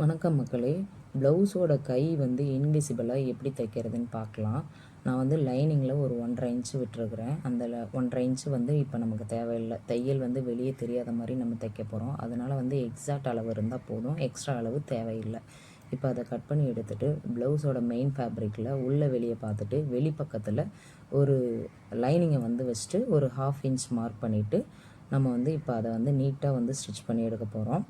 வணக்கம் மக்களே. ப்ளவுஸோட கை வந்து இன்விசிபிளாக எப்படி தைக்கிறதுன்னு பார்க்கலாம். நான் வந்து லைனிங்கில் ஒரு 1.5 இன்ச்சு விட்டுருக்குறேன். அந்த 1.5 இன்ச்சு வந்து இப்போ நமக்கு தேவையில்லை. தையல் வந்து வெளியே தெரியாத மாதிரி நம்ம தைக்க போகிறோம். அதனால் வந்து எக்ஸாக்ட் அளவு இருந்தால் போதும், எக்ஸ்ட்ரா அளவு தேவையில்லை. இப்போ அதை கட் பண்ணி எடுத்துகிட்டு ப்ளவுஸோட மெயின் ஃபேப்ரிக்கில் உள்ளே வெளியே பார்த்துட்டு வெளிப்பக்கத்தில் ஒரு லைனிங்கை வந்து வச்சுட்டு ஒரு 1/2 இன்ச் மார்க் பண்ணிவிட்டு நம்ம வந்து இப்போ அதை வந்து நீட்டாக வந்து ஸ்டிச் பண்ணி எடுக்க போகிறோம்.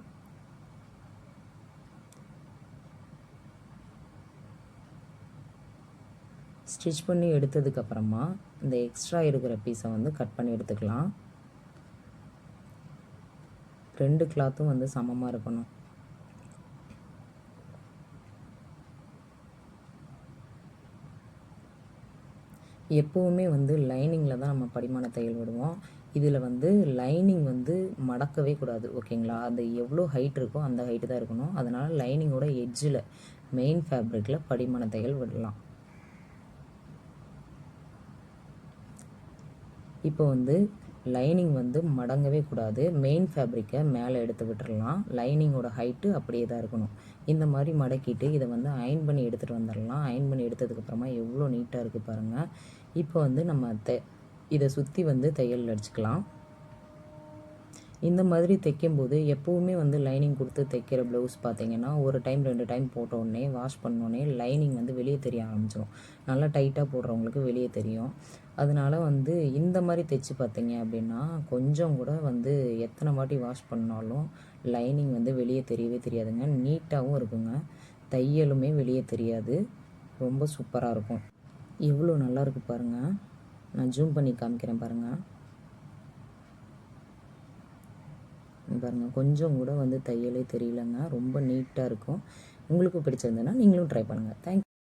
ஸ்டிச் பண்ணி எடுத்ததுக்கப்புறமா இந்த எக்ஸ்ட்ரா இருக்கிற பீஸை வந்து கட் பண்ணி எடுத்துக்கலாம். 2 கிளாத்தும் வந்து சமமாக இருக்கணும். எப்போவுமே வந்து லைனிங்கில் தான் நம்ம படிமான தையல் விடுவோம். இதில் வந்து லைனிங் வந்து மடக்கவே கூடாது, ஓகேங்களா? அது எவ்வளோ ஹைட் இருக்கோ அந்த ஹைட்டு தான் இருக்கணும். அதனால் லைனிங்கோட எட்ஜில் மெயின் ஃபேப்ரிக்கில் படிமான தையல் விடலாம். இப்போ வந்து லைனிங் வந்து மடங்கவே கூடாது. மெயின் ஃபேப்ரிக்கை மேலே எடுத்து விட்டுறலாம். லைனிங்கோட ஹைட்டு அப்படியே தான் இருக்கணும். இந்த மாதிரி மடக்கிட்டு இதை வந்து அயர்ன் பண்ணி எடுத்துகிட்டு வந்துடலாம். அயர்ன் பண்ணி எடுத்ததுக்கப்புறமா எவ்வளோ நீட்டாக இருக்குது பாருங்கள். இப்போ வந்து நம்ம இதை சுற்றி வந்து தையல் அடிச்சுக்கலாம். இந்த மாதிரி தைக்கும்போது எப்போவுமே வந்து லைனிங் கொடுத்து தைக்கிற ப்ளவுஸ் பார்த்திங்கன்னா ஒரு டைம் 2 டைம் போட்டோடனே வாஷ் பண்ணோடனே லைனிங் வந்து வெளியே தெரிய ஆரம்பிச்சிடும். நல்லா டைட்டாக போடுறவங்களுக்கு வெளியே தெரியும். அதனால் வந்து இந்த மாதிரி தைச்சி பார்த்தீங்க அப்படின்னா கொஞ்சம் கூட வந்து எத்தனை வாட்டி வாஷ் பண்ணாலும் லைனிங் வந்து வெளியே தெரியவே தெரியாதுங்க. நீட்டாகவும் இருக்குங்க. தையலுமே வெளியே தெரியாது. ரொம்ப சூப்பராக இருக்கும். எவ்வளோ நல்லாயிருக்கு பாருங்கள். நான் ஜூம் பண்ணி காமிக்கிறேன் பாருங்கள். பாருங்கள், கொஞ்சம் கூட வந்து தையலே தெரியலங்க. ரொம்ப நீட்டாக இருக்கும். உங்களுக்கு பிடிச்சிருந்ததுன்னா நீங்களும் ட்ரை பண்ணுங்கள். தேங்க்யூ.